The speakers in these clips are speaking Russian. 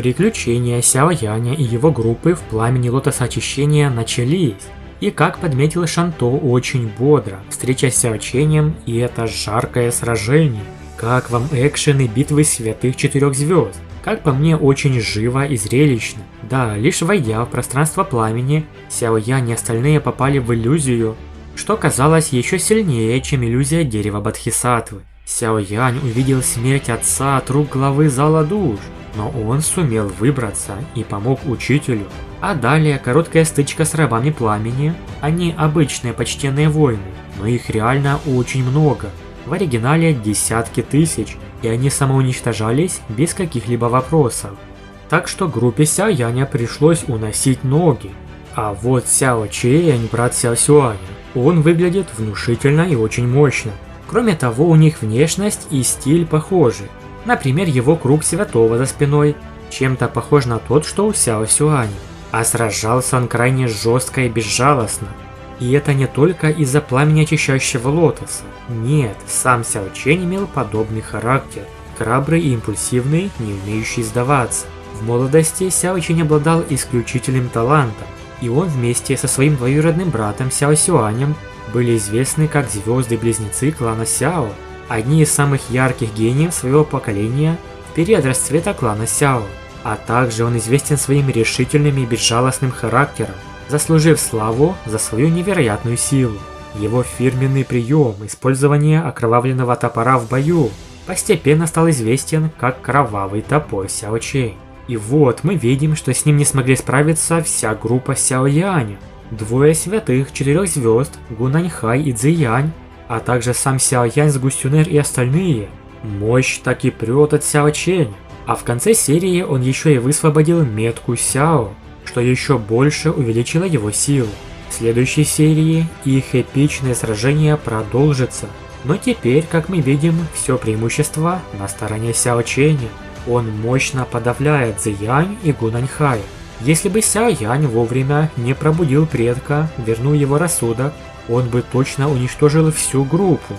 Приключения Сяо Яня и его группы в пламени лотоса очищения начались. И как подметил Шанто, очень бодро, встреча с Сяо Ченем и это жаркое сражение. Как вам экшены битвы святых 4 звезд? Как по мне, очень живо и зрелищно. Да, лишь войдя в пространство пламени, Сяо Янь и остальные попали в иллюзию, что казалось еще сильнее, чем иллюзия дерева Бодхисаттвы. Сяо Янь увидел смерть отца от рук главы зала душ, но он сумел выбраться и помог учителю. А далее короткая стычка с рабами пламени. Они обычные почтенные воины, но их реально очень много. В оригинале десятки тысяч, и они самоуничтожались без каких-либо вопросов. Так что группе Сяо Яня пришлось уносить ноги. А вот Сяо Чэнь, брат Сяо Сюаня, он выглядит внушительно и очень мощно. Кроме того, у них внешность и стиль похожи. Например, его круг святого за спиной чем-то похож на тот, что у Сяо Сюаня. А сражался он крайне жестко и безжалостно. И это не только из-за пламени очищающего лотоса. Нет, сам Сяо Чэнь имел подобный характер. Храбрый и импульсивный, не умеющий сдаваться. В молодости Сяо Чэнь обладал исключительным талантом. И он вместе со своим двоюродным братом Сяо Сюанем были известны как звезды-близнецы клана Сяо. Одни из самых ярких гениев своего поколения в период расцвета клана Сяо. А также он известен своим решительным и безжалостным характером, заслужив славу за свою невероятную силу. Его фирменный прием использования окровавленного топора в бою постепенно стал известен как кровавый топор Сяо Чэнь. И вот мы видим, что с ним не смогли справиться вся группа Сяо Яня. Двое святых 4 звезд, Гунаньхай и Цзиянь, а также сам Сяо Янь с Гусюнер и остальные. Мощь так и прет от Сяо Чэня. А в конце серии он еще и высвободил метку Сяо, что еще больше увеличило его силу. В следующей серии их эпичное сражение продолжится. Но теперь, как мы видим, все преимущество на стороне Сяо Чэня. Он мощно подавляет Цзиянь и Гунаньхая. Если бы Сяо Янь вовремя не пробудил предка, вернул его рассудок, он бы точно уничтожил всю группу.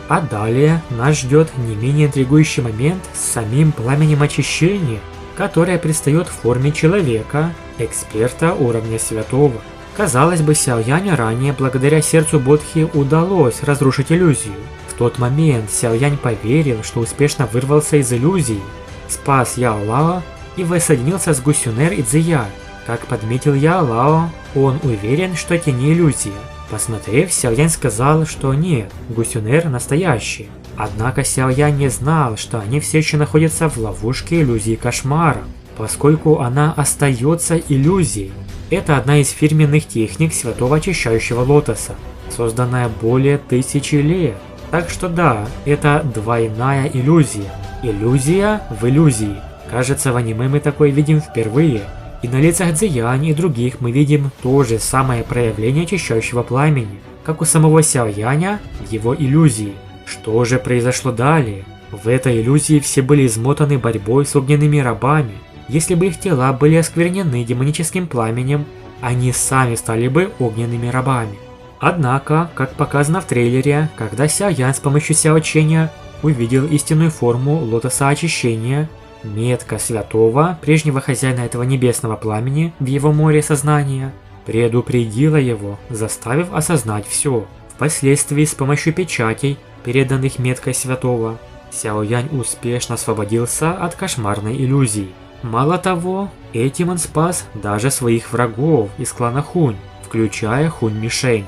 А далее нас ждет не менее интригующий момент с самим пламенем очищения, которое предстает в форме человека, эксперта уровня святого. Казалось бы, Сяо Яню ранее благодаря сердцу Бодхи удалось разрушить иллюзию. В тот момент Сяо Янь поверил, что успешно вырвался из иллюзии, спас Яо Лао и воссоединился с Гусюнер и Цзиянь. Как подметил Яо Лао, он уверен, что это не иллюзия. Посмотрев, Сяо Янь сказал, что нет, Гусюнер настоящий. Однако Сяо Янь не знал, что они все еще находятся в ловушке иллюзии кошмара, поскольку она остается иллюзией. Это одна из фирменных техник святого очищающего лотоса, созданная более 1000 лет. Так что да, это двойная иллюзия. Иллюзия в иллюзии. Кажется, в аниме мы такое видим впервые. И на лицах Цзиянь и других мы видим то же самое проявление очищающего пламени, как у самого Сяо Яня в его иллюзии. Что же произошло далее? В этой иллюзии все были измотаны борьбой с огненными рабами. Если бы их тела были осквернены демоническим пламенем, они сами стали бы огненными рабами. Однако, как показано в трейлере, когда Сяо Ян с помощью Сяо Чэня увидел истинную форму лотоса очищения, метка святого, прежнего хозяина этого небесного пламени в его море сознания, предупредила его, заставив осознать все. Впоследствии с помощью печатей, переданных меткой святого, Сяо Янь успешно освободился от кошмарной иллюзии. Мало того, этим он спас даже своих врагов из клана Хунь, включая Хунь-Мишень.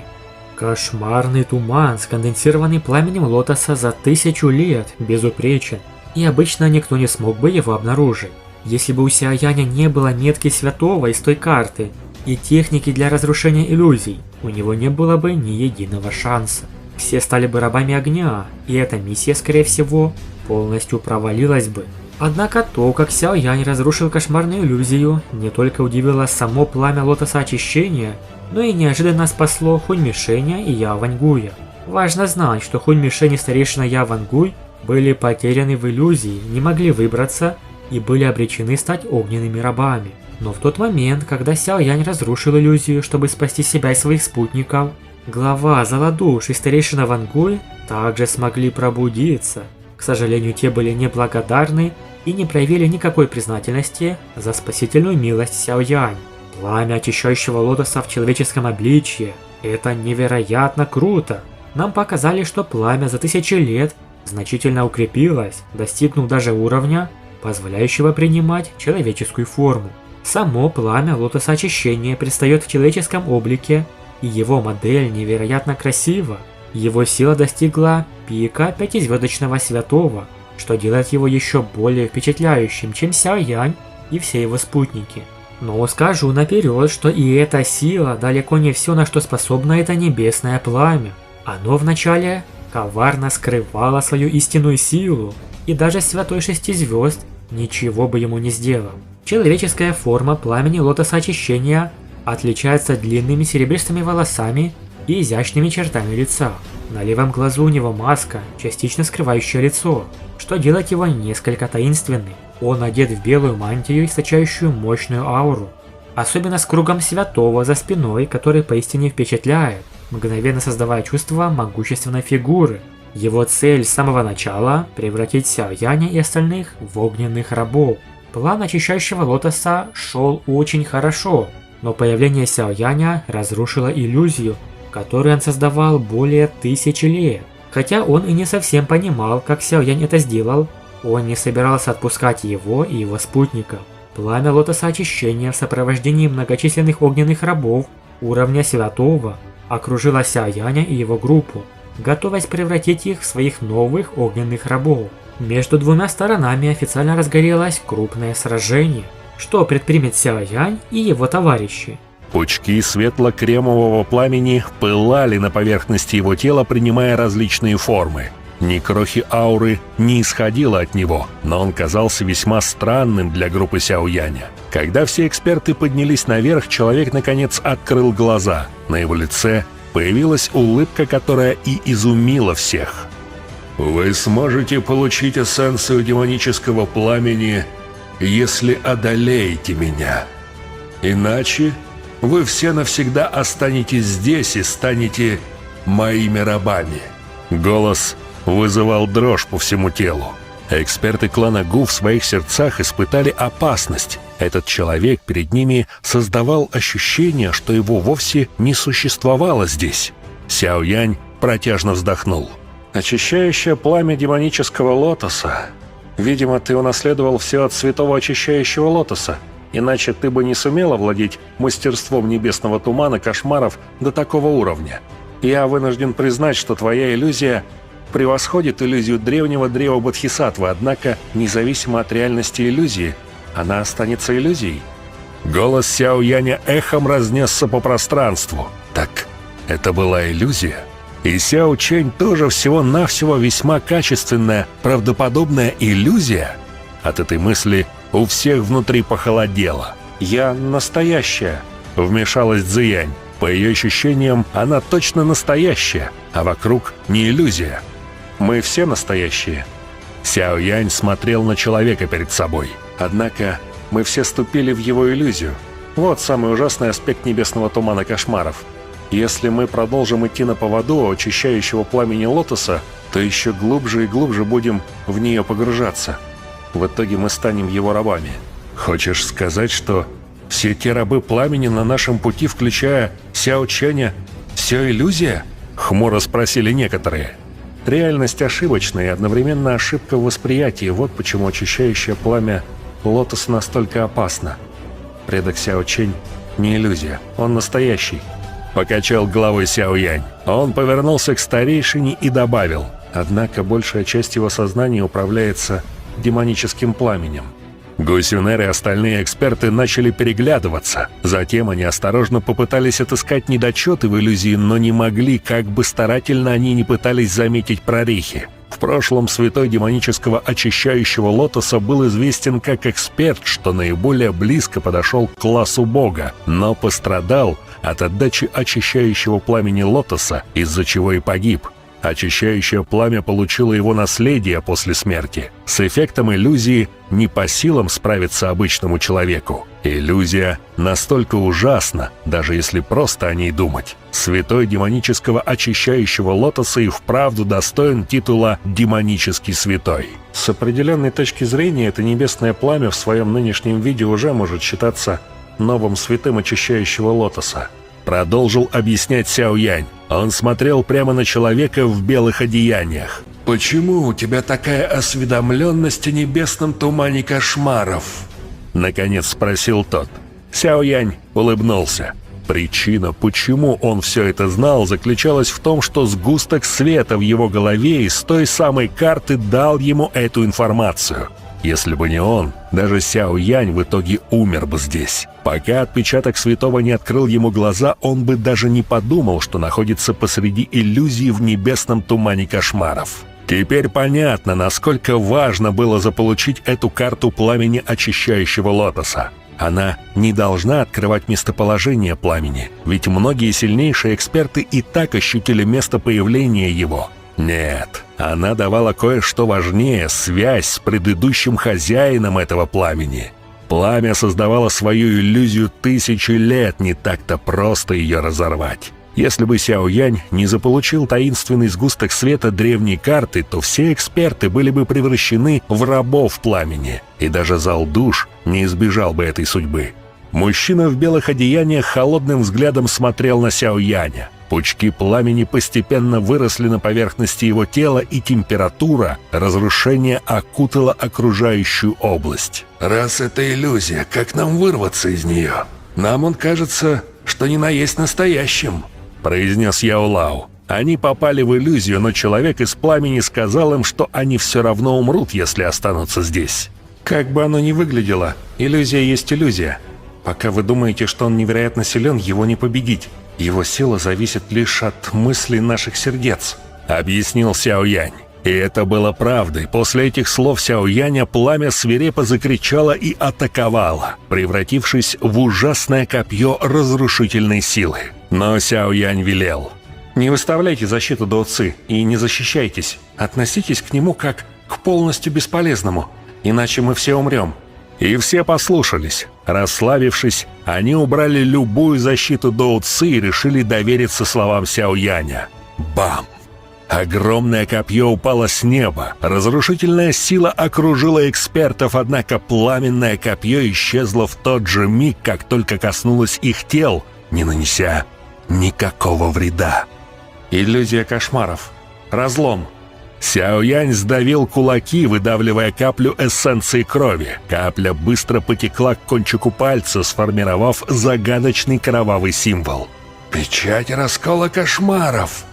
Кошмарный туман, сконденсированный пламенем лотоса за 1000 лет, безупречен, и обычно никто не смог бы его обнаружить. Если бы у Сяо Яня не было метки святого из той карты и техники для разрушения иллюзий, у него не было бы ни единого шанса. Все стали бы рабами огня, и эта миссия, скорее всего, полностью провалилась бы. Однако то, как Сяо Янь разрушил кошмарную иллюзию, не только удивило само пламя лотоса очищения, но и неожиданно спасло Хунь-Мишеня и Яо Ваньгуя. Важно знать, что Хунь-Мишень и старейшина Яо Ваньгуй были потеряны в иллюзии, не могли выбраться и были обречены стать огненными рабами. Но в тот момент, когда Сяо Янь разрушил иллюзию, чтобы спасти себя и своих спутников, глава Заладуш и старейшина Ваньгуй также смогли пробудиться. К сожалению, те были неблагодарны и не проявили никакой признательности за спасительную милость Сяо Янь. Пламя очищающего лотоса в человеческом обличье – это невероятно круто. Нам показали, что пламя за тысячи лет значительно укрепилось, достигнув даже уровня, позволяющего принимать человеческую форму. Само пламя лотоса очищения предстает в человеческом облике, и его модель невероятно красива. Его сила достигла пика пятизвездочного святого, что делает его еще более впечатляющим, чем Сяо Янь и все его спутники. Но скажу наперед, что и эта сила далеко не все, на что способно это небесное пламя. Оно вначале коварно скрывало свою истинную силу, и даже Святой Шести Звезд ничего бы ему не сделал. Человеческая форма пламени лотоса очищения отличается длинными серебристыми волосами и изящными чертами лица. На левом глазу у него маска, частично скрывающая лицо, что делает его несколько таинственным. Он одет в белую мантию, источающую мощную ауру, особенно с кругом святого за спиной, который поистине впечатляет, мгновенно создавая чувство могущественной фигуры. Его цель с самого начала – превратить Сяо Яня и остальных в огненных рабов. План очищающего лотоса шел очень хорошо, но появление Сяо Яня разрушило иллюзию, которую он создавал более 1000 лет. Хотя он и не совсем понимал, как Сяо Янь это сделал, он не собирался отпускать его и его спутников. Пламя лотоса очищения в сопровождении многочисленных огненных рабов уровня святого окружило Сяо Яня и его группу, готовясь превратить их в своих новых огненных рабов. Между двумя сторонами официально разгорелось крупное сражение, что предпримет Сяо Янь и его товарищи. Пучки светло-кремового пламени пылали на поверхности его тела, принимая различные формы. Ни крохи ауры не исходило от него, но он казался весьма странным для группы Сяо Яня. Когда все эксперты поднялись наверх, человек наконец открыл глаза. На его лице появилась улыбка, которая и изумила всех. «Вы сможете получить эссенцию демонического пламени, если одолеете меня. Иначе вы все навсегда останетесь здесь и станете моими рабами». Голос вызывал дрожь по всему телу. Эксперты клана Гу в своих сердцах испытали опасность. Этот человек перед ними создавал ощущение, что его вовсе не существовало здесь. Сяо Янь протяжно вздохнул. «Очищающее пламя демонического лотоса. Видимо, ты унаследовал все от святого очищающего лотоса. Иначе ты бы не сумел овладеть мастерством небесного тумана кошмаров до такого уровня. Я вынужден признать, что твоя иллюзия превосходит иллюзию древнего древа Бодхисаттвы, однако, независимо от реальности иллюзии, она останется иллюзией». Голос Сяо Яня эхом разнесся по пространству. Так, это была иллюзия? И Сяо Чэнь тоже всего-навсего весьма качественная, правдоподобная иллюзия? От этой мысли у всех внутри похолодело. «Я настоящая», — вмешалась Цзиянь. По ее ощущениям, она точно настоящая, а вокруг не иллюзия. «Мы все настоящие». Сяо Янь смотрел на человека перед собой. Однако мы все ступили в его иллюзию. Вот самый ужасный аспект небесного тумана кошмаров. Если мы продолжим идти на поводу у очищающего пламени лотоса, то еще глубже и глубже будем в нее погружаться. В итоге мы станем его рабами. Хочешь сказать, что все те рабы пламени на нашем пути, включая Сяо Чэня, все иллюзия? Хмуро спросили некоторые. Реальность ошибочная и одновременно ошибка в восприятии. Вот почему очищающее пламя лотоса настолько опасно. Предок Сяо Чэнь не иллюзия, он настоящий. Покачал головой Сяо Янь. Он повернулся к старейшине и добавил. Однако большая часть его сознания управляется демоническим пламенем. Гусюнер и остальные эксперты начали переглядываться. Затем они осторожно попытались отыскать недочеты в иллюзии, но не могли, как бы старательно они ни пытались заметить прорехи. В прошлом святой демонического очищающего лотоса был известен как эксперт, что наиболее близко подошел к классу бога, но пострадал от отдачи очищающего пламени лотоса, из-за чего и погиб. Очищающее пламя получило его наследие после смерти. С эффектом иллюзии не по силам справиться обычному человеку. Иллюзия настолько ужасна, даже если просто о ней думать. Святой демонического очищающего лотоса и вправду достоин титула «демонический святой». С определенной точки зрения, это небесное пламя в своем нынешнем виде уже может считаться новым святым очищающего лотоса. Продолжил объяснять Сяо Янь. Он смотрел прямо на человека в белых одеяниях. «Почему у тебя такая осведомленность о небесном тумане кошмаров?» Наконец спросил тот. Сяо Янь улыбнулся. Причина, почему он все это знал, заключалась в том, что сгусток света в его голове из той самой карты дал ему эту информацию. Если бы не он, даже Сяо Янь в итоге умер бы здесь. Пока отпечаток святого не открыл ему глаза, он бы даже не подумал, что находится посреди иллюзии в небесном тумане кошмаров. Теперь понятно, насколько важно было заполучить эту карту пламени очищающего лотоса. Она не должна открывать местоположение пламени, ведь многие сильнейшие эксперты и так ощутили место появления его. Нет, она давала кое-что важнее — связь с предыдущим хозяином этого пламени. Пламя создавало свою иллюзию тысячи лет, не так-то просто ее разорвать. Если бы Сяо Янь не заполучил таинственный сгусток света древней карты, то все эксперты были бы превращены в рабов пламени, и даже зал душ не избежал бы этой судьбы. Мужчина в белых одеяниях холодным взглядом смотрел на Сяо Яня. Пучки пламени постепенно выросли на поверхности его тела, и температура разрушения окутала окружающую область. «Раз это иллюзия, как нам вырваться из нее? Нам он кажется, что не наесть настоящим», — произнес Яо Лао. Они попали в иллюзию, но человек из пламени сказал им, что они все равно умрут, если останутся здесь. Как бы оно ни выглядело, иллюзия есть иллюзия. Пока вы думаете, что он невероятно силен, его не победить. Его сила зависит лишь от мыслей наших сердец», — объяснил Сяо Янь. И это было правдой. После этих слов Сяо Яня пламя свирепо закричало и атаковало, превратившись в ужасное копье разрушительной силы. Но Сяо Янь велел: «Не выставляйте защиту Дао Ци и не защищайтесь. Относитесь к нему как к полностью бесполезному, иначе мы все умрем». И все послушались. Расслабившись, они убрали любую защиту Дао Ци и решили довериться словам Сяо Яня. Бам! Огромное копье упало с неба. Разрушительная сила окружила экспертов, однако пламенное копье исчезло в тот же миг, как только коснулось их тел, не нанеся никакого вреда. «Иллюзия кошмаров. Разлом». Сяо Янь сдавил кулаки, выдавливая каплю эссенции крови. Капля быстро потекла к кончику пальца, сформировав загадочный кровавый символ. «Печать раскола кошмаров!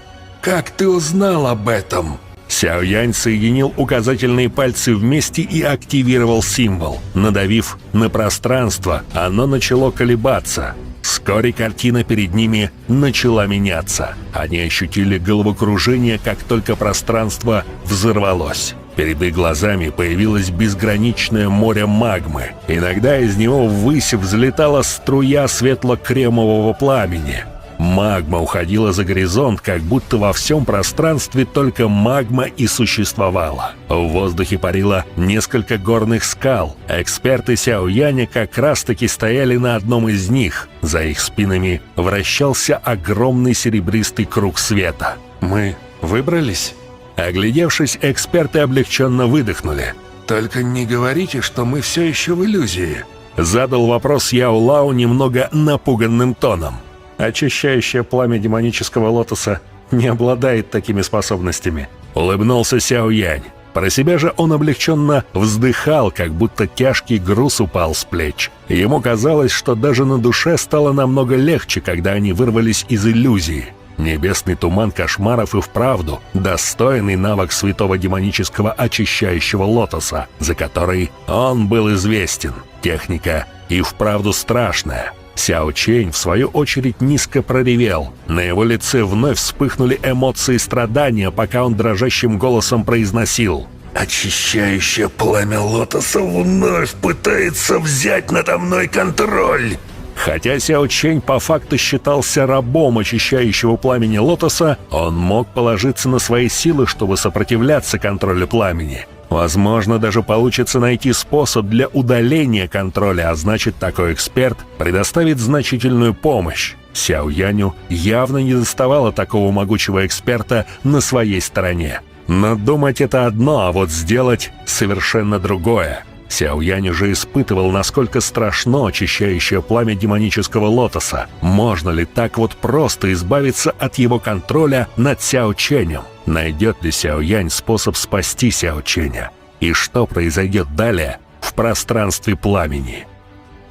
Как ты узнал об этом?» Сяо Янь соединил указательные пальцы вместе и активировал символ. Надавив на пространство, оно начало колебаться. Вскоре картина перед ними начала меняться. Они ощутили головокружение, как только пространство взорвалось. Перед их глазами появилось безграничное море магмы. Иногда из него ввысь взлетала струя светло-кремового пламени. Магма уходила за горизонт, как будто во всем пространстве только магма и существовала. В воздухе парило несколько горных скал. Эксперты Сяо Яня как раз-таки стояли на одном из них. За их спинами вращался огромный серебристый круг света. «Мы выбрались?» Оглядевшись, эксперты облегченно выдохнули. «Только не говорите, что мы все еще в иллюзии», — задал вопрос Яо Лао немного напуганным тоном. «Очищающее пламя демонического лотоса не обладает такими способностями», — улыбнулся Сяо Янь. Про себя же он облегченно вздыхал, как будто тяжкий груз упал с плеч. Ему казалось, что даже на душе стало намного легче, когда они вырвались из иллюзии. Небесный туман кошмаров и вправду достойный навык святого демонического очищающего лотоса, за который он был известен. Техника и вправду страшная. Сяо Чэнь, в свою очередь, низко проревел. На его лице вновь вспыхнули эмоции страдания, пока он дрожащим голосом произносил: «Очищающее пламя лотоса вновь пытается взять надо мной контроль. Хотя Сяо Чэнь по факту считался рабом очищающего пламени лотоса, он мог положиться на свои силы, чтобы сопротивляться контролю пламени. Возможно, даже получится найти способ для удаления контроля, а значит, такой эксперт предоставит значительную помощь. Сяо Яню явно не доставало такого могучего эксперта на своей стороне. Но думать это одно, а вот сделать совершенно другое. Сяо Янь уже испытывал, насколько страшно очищающее пламя демонического лотоса. Можно ли так вот просто избавиться от его контроля над Сяо Чэнем? Найдет ли Сяо Янь способ спасти Сяо Чэня? И что произойдет далее в пространстве пламени?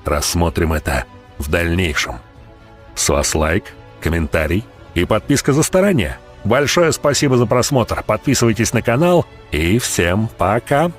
Рассмотрим это в дальнейшем. С вас лайк, комментарий и подписка за старание. Большое спасибо за просмотр. Подписывайтесь на канал и всем пока!